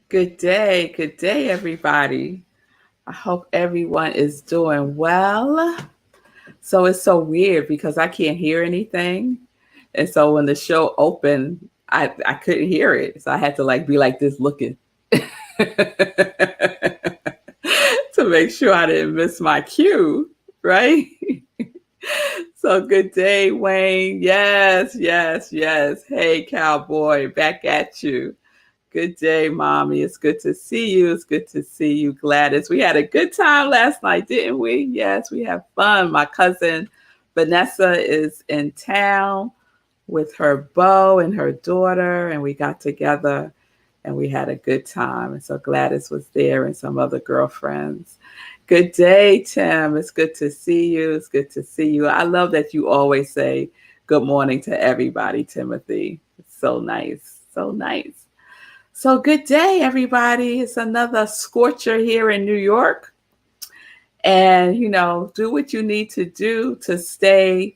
Good day, everybody. I hope everyone is doing well. So it's so weird because I can't hear anything. And so when the show opened, I couldn't hear it. So I had to be like this looking to make sure I didn't miss my cue, right? So good day, Wayne. Yes, yes, yes. Hey, cowboy, back at you. Good day, mommy. It's good to see you. It's good to see you, Gladys. We had a good time last night, didn't we? Yes, we had fun. My cousin Vanessa is in town with her beau and her daughter, and we got together and we had a good time. And so Gladys was there and some other girlfriends. Good day, Tim. It's good to see you. It's good to see you. I love that you always say good morning to everybody, Timothy. It's so nice. So nice. So good day, everybody. It's another scorcher here in New York. And, do what you need to do to stay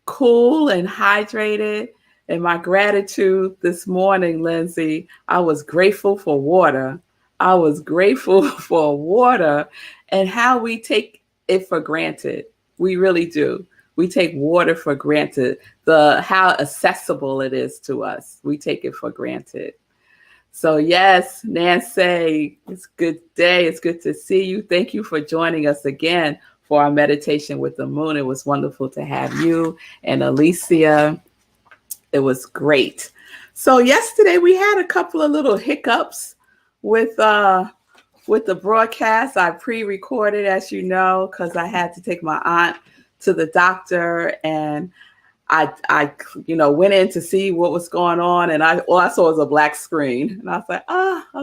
cool and hydrated. And my gratitude this morning, Lindsay, I was grateful for water. I was grateful for water and how we take it for granted. We really do. We take water for granted. How accessible it is to us. We take it for granted. So yes, Nancy, it's a good day. It's good to see you. Thank you for joining us again for our meditation with the moon. It was wonderful to have you and Alicia. It was great. So yesterday we had a couple of little hiccups with the broadcast. I pre-recorded, as you know, because I had to take my aunt to the doctor, and I went in to see what was going on, and all I saw was a black screen, and I was like,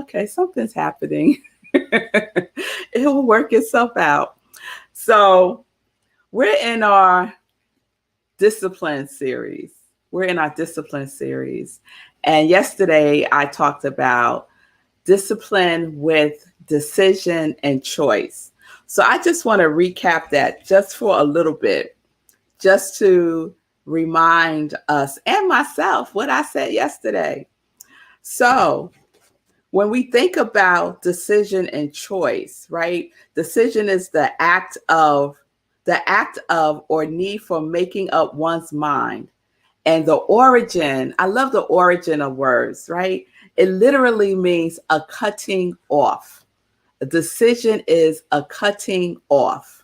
okay, something's happening. It will work itself out. So we're in our discipline series. And yesterday I talked about discipline with decision and choice. So I just want to recap that just for a little bit, just to remind us and myself what I said yesterday. So when we think about decision and choice, right? Decision is the act of or need for making up one's mind. And the origin, I love the origin of words, right? It literally means a cutting off. A decision is a cutting off.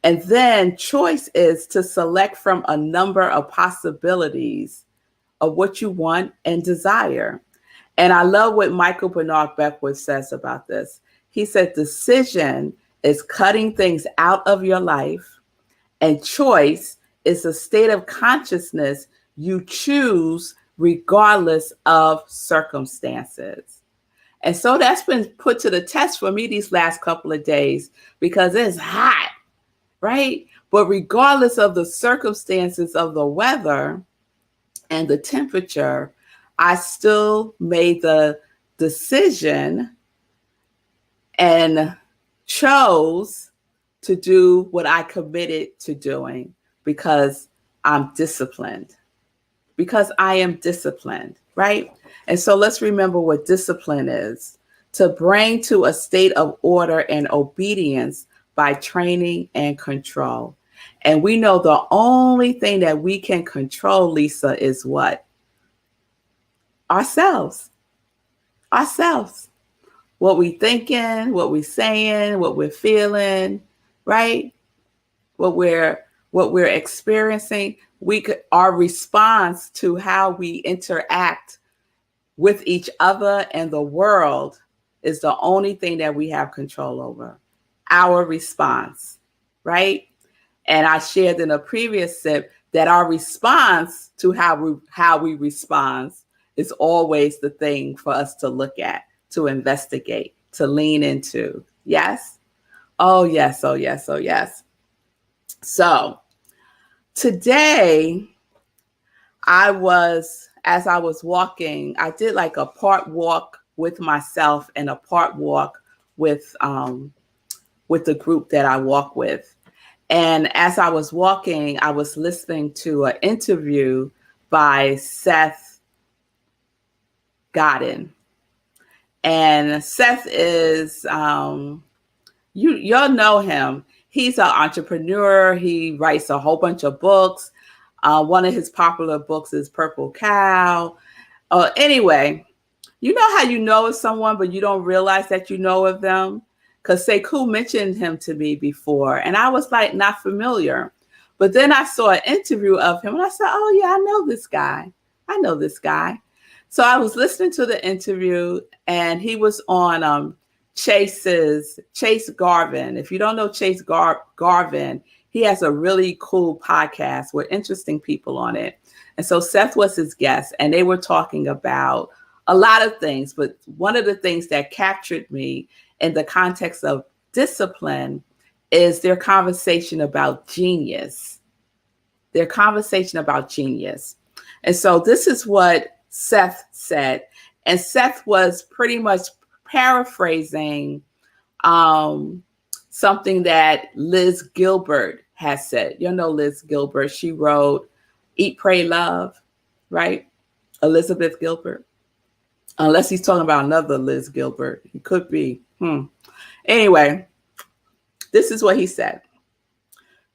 And then choice is to select from a number of possibilities of what you want and desire. And I love what Michael Bernard Beckwith says about this. He said, decision is cutting things out of your life, and choice is a state of consciousness you choose regardless of circumstances. And so that's been put to the test for me these last couple of days because it's hot, right? But regardless of the circumstances of the weather and the temperature, I still made the decision and chose to do what I committed to doing because I'm disciplined. Because I am disciplined, right? And so let's remember what discipline is: to bring to a state of order and obedience by training and control. And we know the only thing that we can control, Lisa, is what? Ourselves. Ourselves. What we thinking, what we saying, what we're feeling, right? What we're experiencing. Our response to how we interact with each other and the world is the only thing that we have control over. Our response, right? And I shared in a previous sip that our response to how we respond is always the thing for us to look at, to investigate, to lean into. Yes? Oh, yes, oh, yes, oh, yes. So today, as I was walking, I did like a part walk with myself and a part walk with the group that I walk with. And as I was walking, I was listening to an interview by Seth Godin. And Seth is, you'll know him. He's an entrepreneur. He writes a whole bunch of books. One of his popular books is Purple Cow. Anyway, you know how you know of someone, but you don't realize that you know of them? Because Sekou mentioned him to me before, and I was like, not familiar. But then I saw an interview of him, and I said, oh, yeah, I know this guy. I know this guy. So I was listening to the interview, and he was on Chase Garvin. If you don't know Chase Garvin, he has a really cool podcast with interesting people on it. And so Seth was his guest, and they were talking about a lot of things. But one of the things that captured me in the context of discipline is their conversation about genius. Their conversation about genius. And so this is what Seth said. And Seth was pretty much paraphrasing something that Liz Gilbert has said. You know Liz Gilbert. She wrote Eat, Pray, Love, right? Elizabeth Gilbert. Unless he's talking about another Liz Gilbert. He could be. Anyway, this is what he said.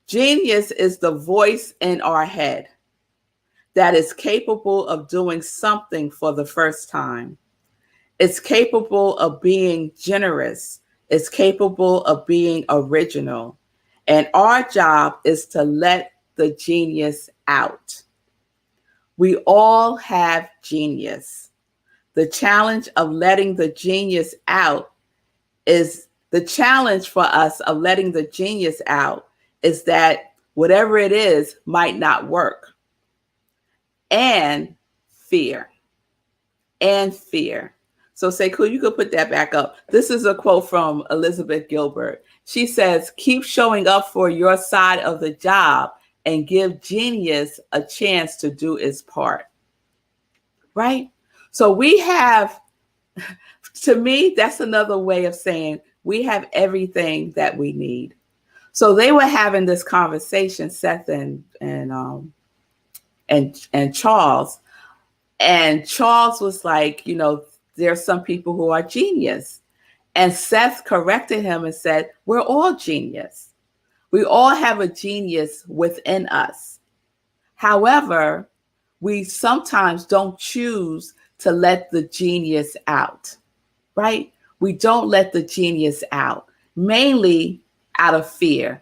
Genius is the voice in our head that is capable of doing something for the first time. It's capable of being generous. It's capable of being original. And our job is to let the genius out. We all have genius. The challenge of letting the genius out is the challenge for us of letting the genius out is that whatever it is might not work. And fear. And fear. So Sekou, you could put that back up. This is a quote from Elizabeth Gilbert. She says, keep showing up for your side of the job and give genius a chance to do its part. Right? So we have, to me, that's another way of saying we have everything that we need. So they were having this conversation, Seth and Charles. And Charles was like, you know, there's some people who are genius. And Seth corrected him and said, we're all genius. We all have a genius within us. However, we sometimes don't choose to let the genius out, right? We don't let the genius out, mainly out of fear,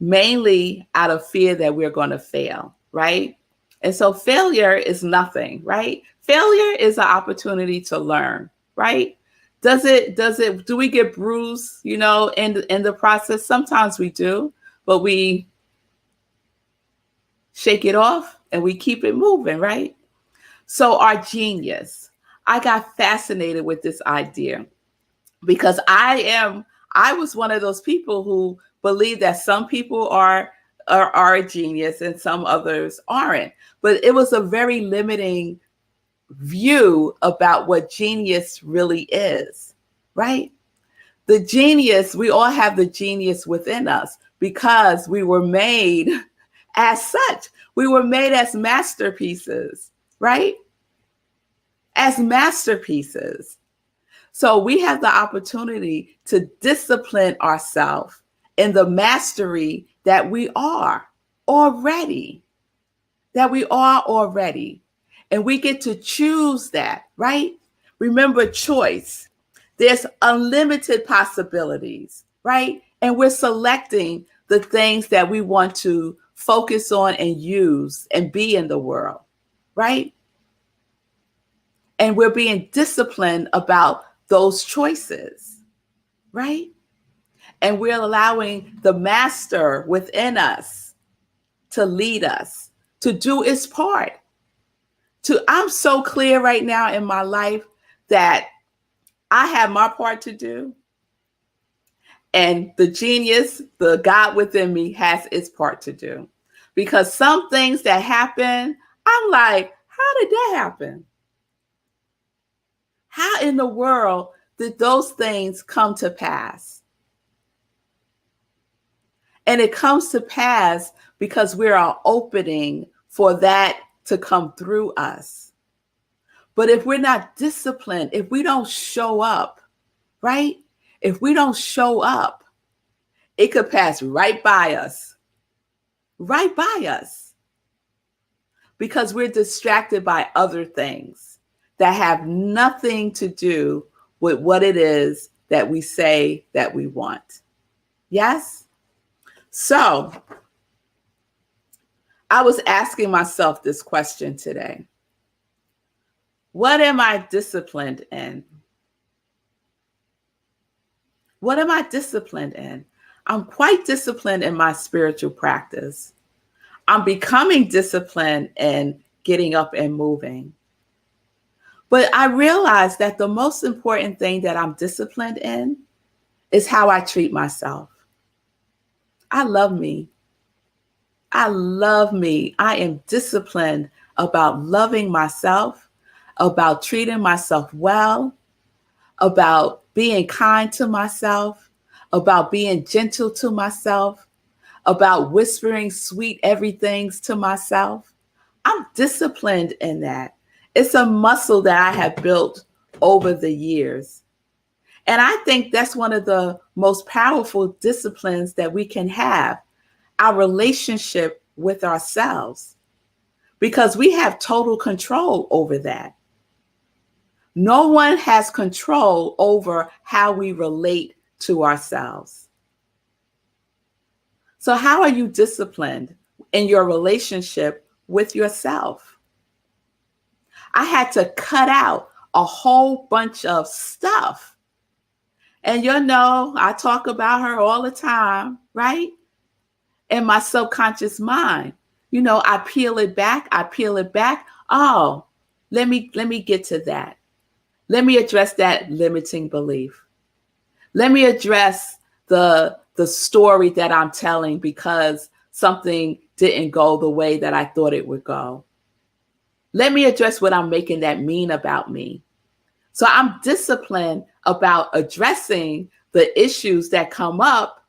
that we're going to fail, right? And so failure is nothing, right? Failure is an opportunity to learn, right? Do we get bruised, you know, in the process? Sometimes we do, but we shake it off and we keep it moving, right? So our genius, I got fascinated with this idea because I was one of those people who believe that some people are a genius and some others aren't. But it was a very limiting view about what genius really is, right? The genius, we all have the genius within us because we were made as such. We were made as masterpieces, right? As masterpieces. So we have the opportunity to discipline ourselves in the mastery that we are already. And we get to choose that, right? Remember choice. There's unlimited possibilities, right? And we're selecting the things that we want to focus on and use and be in the world, right? And we're being disciplined about those choices, right? And we're allowing the master within us to lead us, to do its part. I'm so clear right now in my life that I have my part to do. And the genius, the God within me has its part to do. Because some things that happen, I'm like, how did that happen? How in the world did those things come to pass? And it comes to pass because we are opening for that to come through us. But if we're not disciplined, if we don't show up, right? If we don't show up, it could pass right by us, because we're distracted by other things that have nothing to do with what it is that we say that we want. Yes? So I was asking myself this question today. What am I disciplined in? What am I disciplined in? I'm quite disciplined in my spiritual practice. I'm becoming disciplined in getting up and moving. But I realized that the most important thing that I'm disciplined in is how I treat myself. I love me. I love me. I am disciplined about loving myself, about treating myself well, about being kind to myself, about being gentle to myself, about whispering sweet everythings to myself. I'm disciplined in that. It's a muscle that I have built over the years. And I think that's one of the most powerful disciplines that we can have, our relationship with ourselves, because we have total control over that. No one has control over how we relate to ourselves. So how are you disciplined in your relationship with yourself? I had to cut out a whole bunch of stuff. And I talk about her all the time, right? In my subconscious mind. I peel it back. Oh, let me get to that. Let me address that limiting belief. Let me address the story that I'm telling because something didn't go the way that I thought it would go. Let me address what I'm making that mean about me. So I'm disciplined about addressing the issues that come up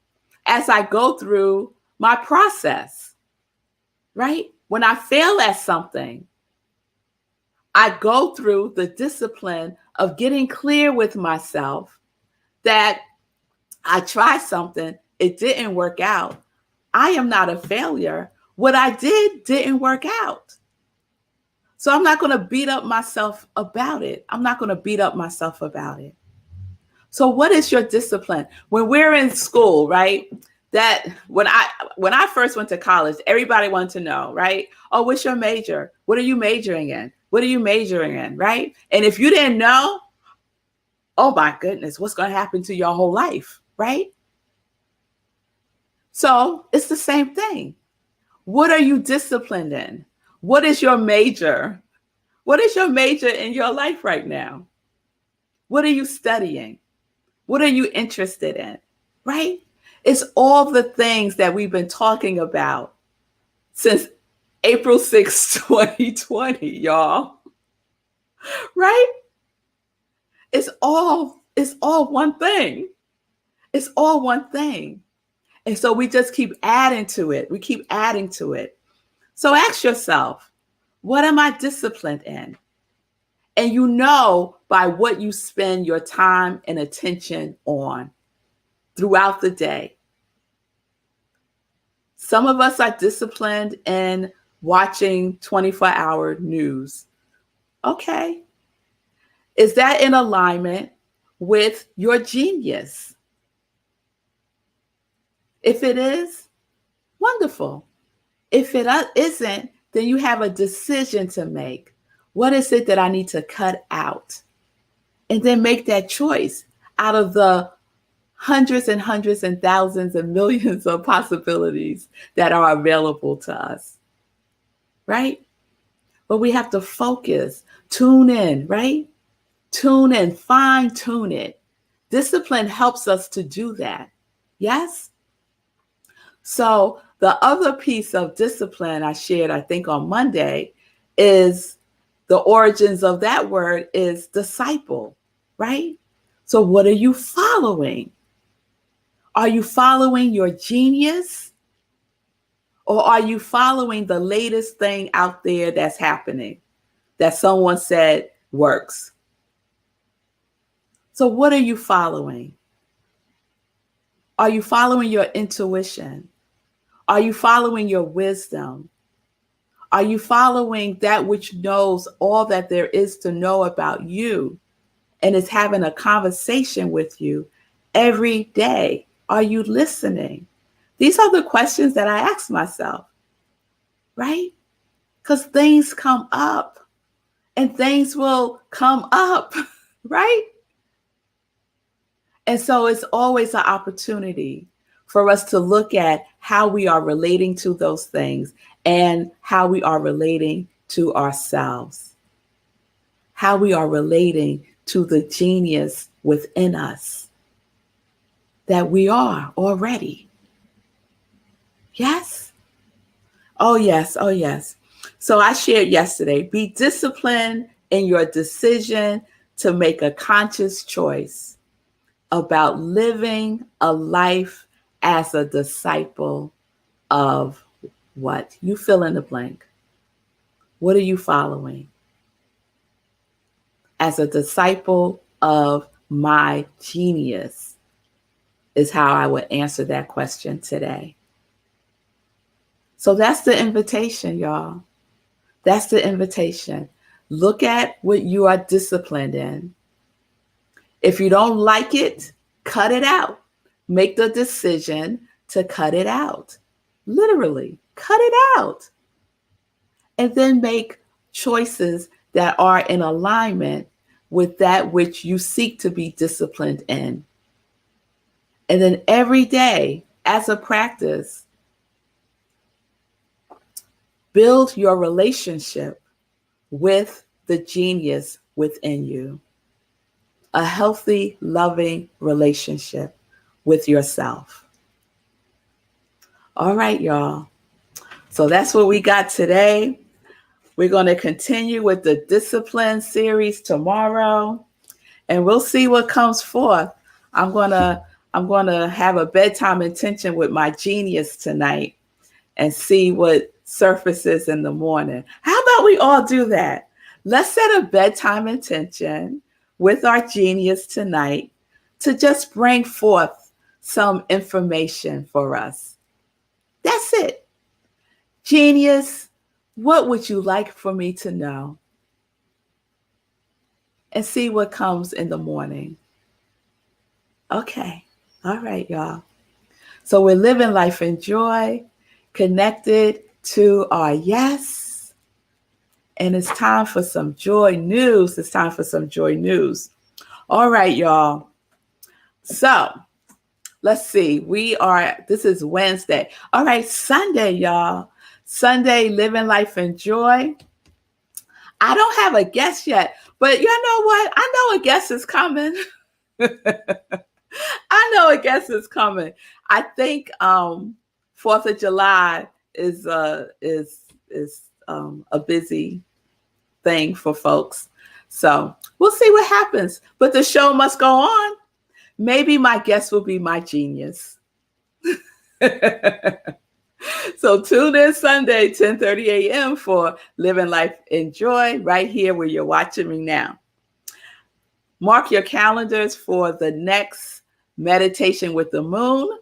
as I go through my process, right? When I fail at something, I go through the discipline of getting clear with myself that I tried something, it didn't work out. I am not a failure. What I did didn't work out. So I'm not going to beat up myself about it. So what is your discipline? When we're in school, right? That when I first went to college, everybody wanted to know, right? Oh, what's your major? What are you majoring in? What are you majoring in, right? And if you didn't know, oh my goodness, what's going to happen to your whole life, right? So it's the same thing. What are you disciplined in? What is your major? What is your major in your life right now? What are you studying? What are you interested in, right? It's all the things that we've been talking about since April 6, 2020, y'all, right? It's all one thing. It's all one thing. And so we just keep adding to it. So ask yourself, what am I disciplined in? And by what you spend your time and attention on throughout the day. Some of us are disciplined in watching 24-hour news. Okay. Is that in alignment with your genius? If it is, wonderful. If it isn't, then you have a decision to make. What is it that I need to cut out? And then make that choice out of the hundreds and hundreds and thousands and millions of possibilities that are available to us, right? But we have to focus, tune in, right? Tune in, fine tune it. Discipline helps us to do that. Yes? So the other piece of discipline I shared, I think on Monday, is the origins of that word is disciple, right? So what are you following? Are you following your genius? Or are you following the latest thing out there that's happening? That someone said works. So what are you following? Are you following your intuition? Are you following your wisdom? Are you following that which knows all that there is to know about you and is having a conversation with you every day? Are you listening? These are the questions that I ask myself, right? Because things come up and things will come up, right? And so it's always an opportunity for us to look at how we are relating to those things and how we are relating to ourselves, how we are relating to the genius within us that we are already. Yes? Oh, yes. Oh, yes. So I shared yesterday, be disciplined in your decision to make a conscious choice about living a life as a disciple of what? You fill in the blank. What are you following? As a disciple of my genius is how I would answer that question today. So that's the invitation, y'all. That's the invitation. Look at what you are disciplined in. If you don't like it, cut it out. Make the decision to cut it out. Literally, cut it out. And then make choices that are in alignment with that which you seek to be disciplined in. And then every day, as a practice, build your relationship with the genius within you. A healthy, loving relationship with yourself. All right, y'all. So that's what we got today. We're going to continue with the discipline series tomorrow, and we'll see what comes forth. I'm going to have a bedtime intention with my genius tonight and see what surfaces in the morning. How about we all do that? Let's set a bedtime intention with our genius tonight to just bring forth some information for us. That's it. Genius, what would you like for me to know? And see what comes in the morning. Okay. All right, y'all. So we're living life in joy, connected to our yes. And it's time for some joy news. It's time for some joy news. All right, y'all. So let's see. This is Wednesday. All right, Sunday, y'all. Sunday, living life in joy. I don't have a guest yet, but you know what? I know a guest is coming. I know a guest is coming. I think 4th of July is a busy thing for folks. So we'll see what happens. But the show must go on. Maybe my guest will be my genius. So tune in Sunday, 10:30 a.m. for Living Life in Joy, right here where you're watching me now. Mark your calendars for the next meditation with the moon.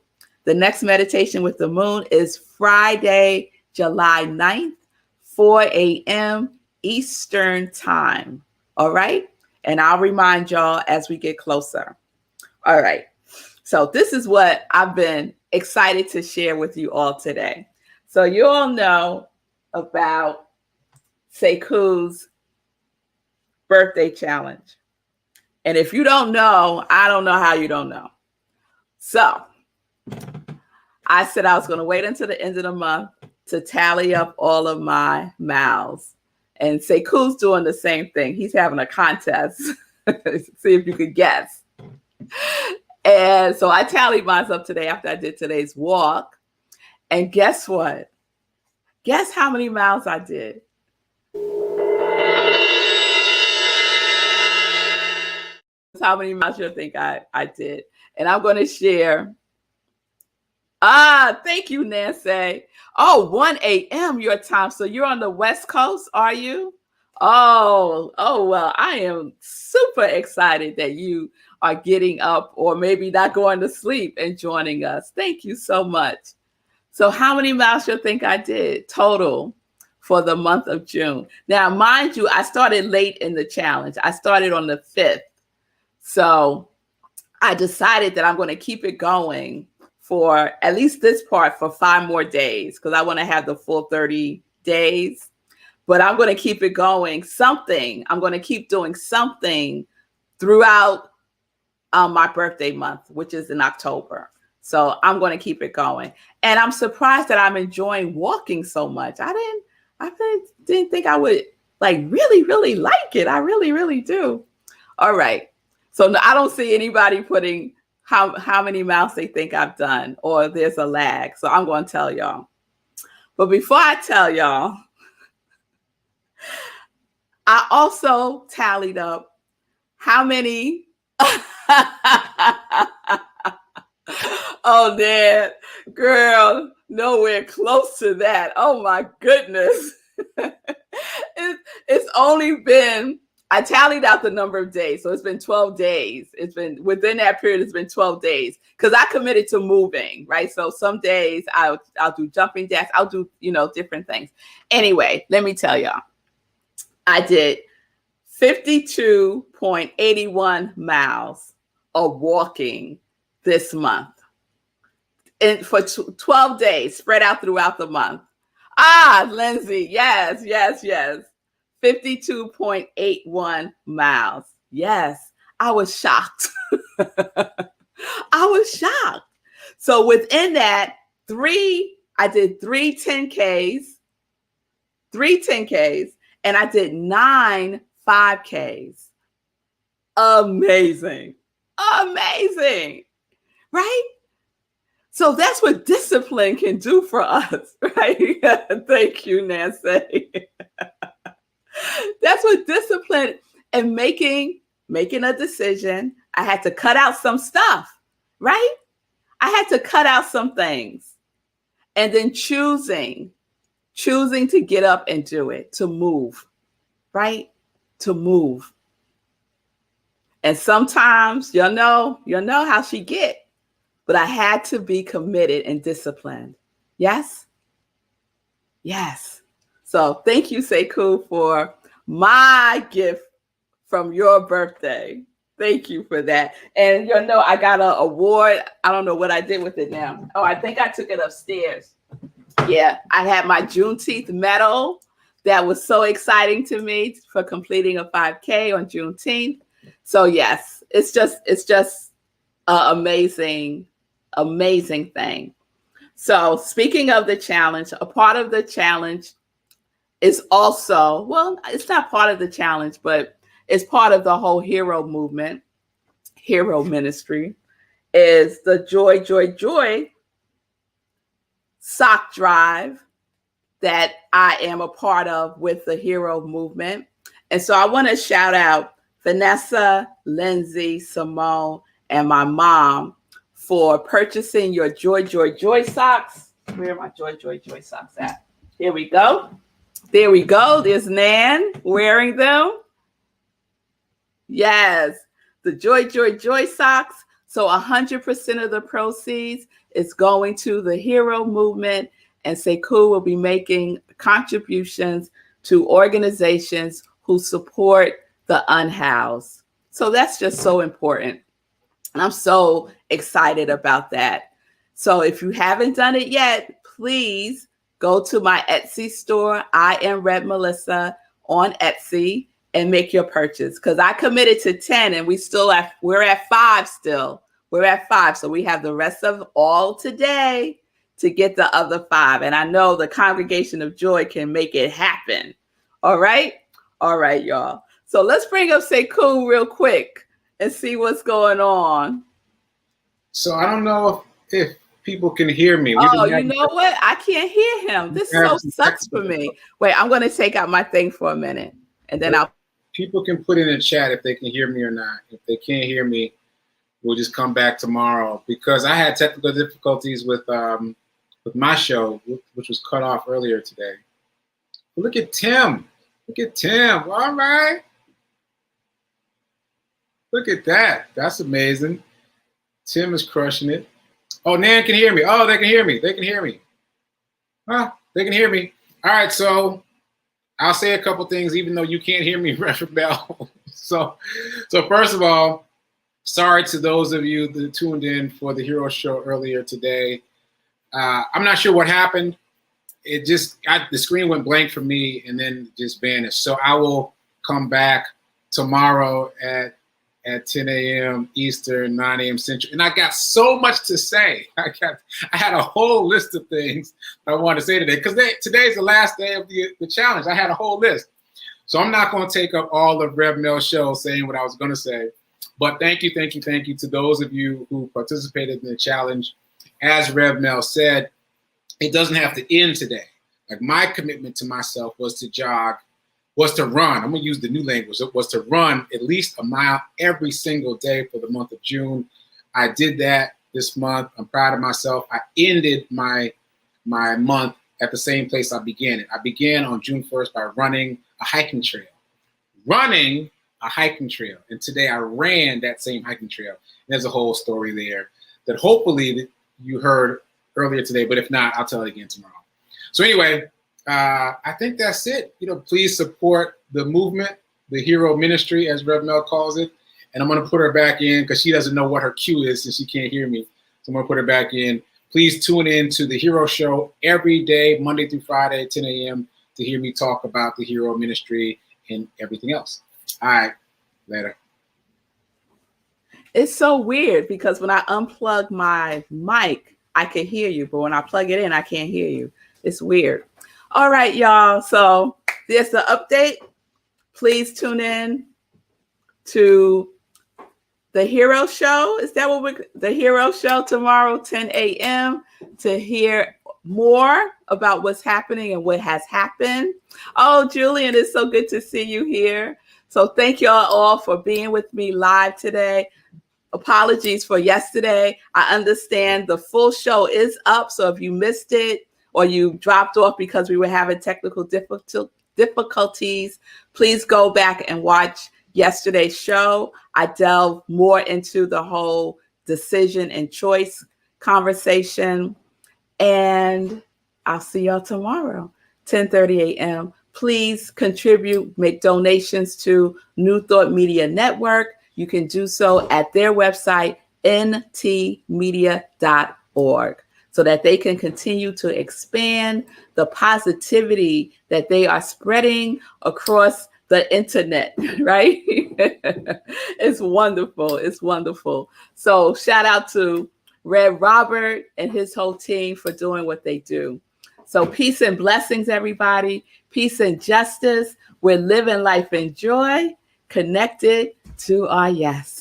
The next meditation with the moon is Friday, July 9th, 4 a.m. Eastern Time. All right? And I'll remind y'all as we get closer. All right. So this is what I've been excited to share with you all today. So you all know about Sekou's birthday challenge. And if you don't know, I don't know how you don't know. So I said I was going to wait until the end of the month to tally up all of my miles. And Sekou's doing the same thing. He's having a contest. See if you could guess. And so I tallied mine up today after I did today's walk. And guess what? Guess how many miles I did? How many miles you think I did? And I'm going to share. Thank you, Nancy. Oh, 1 a.m. your time. So you're on the West Coast, are you? Oh, well, I am super excited that you are getting up or maybe not going to sleep and joining us. Thank you so much. So how many miles you think I did total for the month of June? Now, mind you, I started late in the challenge. I started on the 5th. So I decided that I'm going to keep it going for at least this part for 5 more days because I want to have the full 30 days. But I'm going to keep it going. I'm going to keep doing something throughout my birthday month, which is in October. So I'm going to keep it going. And I'm surprised that I'm enjoying walking so much. I didn't think I would like really like it. I really do. All right. So I don't see anybody putting how many miles they think I've done, or there's a lag. So I'm going to tell y'all. But before I tell y'all, I also tallied up how many. Oh, Dad, girl, nowhere close to that. Oh, my goodness. It's only been, I tallied out the number of days. So it's been 12 days. It's been within that period, it's been 12 days because I committed to moving, right? So some days I'll do jumping jacks. I'll do, different things. Anyway, let me tell y'all, I did 52.81 miles of walking this month. And for 12 days, spread out throughout the month. Lindsay, yes. 52.81 miles. Yes, I was shocked. I was shocked. So within that, I did 3 10Ks, and I did 9 5Ks. Amazing, right? So that's what discipline can do for us, right? Thank you, Nancy. That's what discipline and making a decision. I had to cut out some stuff, right? I had to cut out some things and then choosing to get up and do it, to move, right? To move. And sometimes, you'll know how she get. But I had to be committed and disciplined. Yes? Yes. So thank you, Sekou, for my gift from your birthday. Thank you for that. And I got an award. I don't know what I did with it now. Oh, I think I took it upstairs. Yeah, I had my Juneteenth medal. That was so exciting to me for completing a 5K on Juneteenth. So yes, it's just an amazing thing. So speaking of the challenge, a part of the challenge is also, well, it's not part of the challenge, but it's part of the whole hero movement, hero ministry, is the Joy sock drive that I am a part of with the hero movement. And so I want to shout out Vanessa, Lindsay, Simone, and my mom for purchasing your Joy socks. Where are my Joy socks at? Here we go. There's Nan wearing them. Yes, the Joy socks. So 100% of the proceeds is going to the hero movement, and Sekou will be making contributions to organizations who support the unhoused. So that's just so important. And I'm so excited about that. So if you haven't done it yet, please go to my Etsy store. I am revmelissa on Etsy and make your purchase, because I committed to 10 and we're at 5 still. We're at 5. So we have the rest of all today to get the other 5. And I know the Congregation of Joy can make it happen. All right, y'all. So let's bring up Sekou real quick and see what's going on. So I don't know if people can hear me. You know what? I can't hear him. This so sucks for me. Wait, I'm going to take out my thing for a minute, and then People can put in the chat if they can hear me or not. If they can't hear me, we'll just come back tomorrow, because I had technical difficulties with my show, which was cut off earlier today. Look at Tim. Look at Tim. All right. Look at that. That's amazing. Tim is crushing it. Oh, Nan can hear me. Oh, they can hear me. They can hear me. Huh? They can hear me. All right, so I'll say a couple things, even though you can't hear me, Reverend Bell. So first of all, sorry to those of you that tuned in for the Hero Show earlier today. I'm not sure what happened. It just the screen went blank for me and then just vanished. So I will come back tomorrow at 10 a.m. Eastern, 9 a.m. Central. And I got so much to say. I had a whole list of things I wanted to say today because today's the last day of the challenge. I had a whole list. So I'm not going to take up all of Rev Mel's show saying what I was going to say. But thank you to those of you who participated in the challenge. As Rev Mel said, it doesn't have to end today. Like my commitment to myself was to run. I'm going to use the new language. It was to run at least a mile every single day for the month of June. I did that this month. I'm proud of myself. I ended my month at the same place I began it. I began on June 1st by running a hiking trail. And today I ran that same hiking trail. There's a whole story there that hopefully you heard earlier today, but if not, I'll tell it again tomorrow. So anyway, I think that's it. Please support the movement, the Hero Ministry, as Rev Mel calls it. And I'm going to put her back in because she doesn't know what her cue is since she can't hear me. So I'm going to put her back in. Please tune in to the Hero Show every day, Monday through Friday at 10 a.m. to hear me talk about the Hero Ministry and everything else. All right, later. It's so weird because when I unplug my mic, I can hear you, but when I plug it in, I can't hear you. It's weird. All right, y'all. So there's the update. Please tune in to the Hero Show. Is that what the Hero Show tomorrow, 10 a.m. to hear more about what's happening and what has happened. Oh, Julian, it's so good to see you here. So thank y'all all for being with me live today. Apologies for yesterday. I understand the full show is up. So if you missed it or you dropped off because we were having technical difficulties, please go back and watch yesterday's show. I delve more into the whole decision and choice conversation. And I'll see y'all tomorrow, 10:30 a.m. Please contribute, make donations to New Thought Media Network. You can do so at their website, ntmedia.org, so that they can continue to expand the positivity that they are spreading across the internet, right? It's wonderful. It's wonderful. So shout out to Red Robert and his whole team for doing what they do. So peace and blessings, everybody. Peace and justice. We're living life in joy, connected to our yes.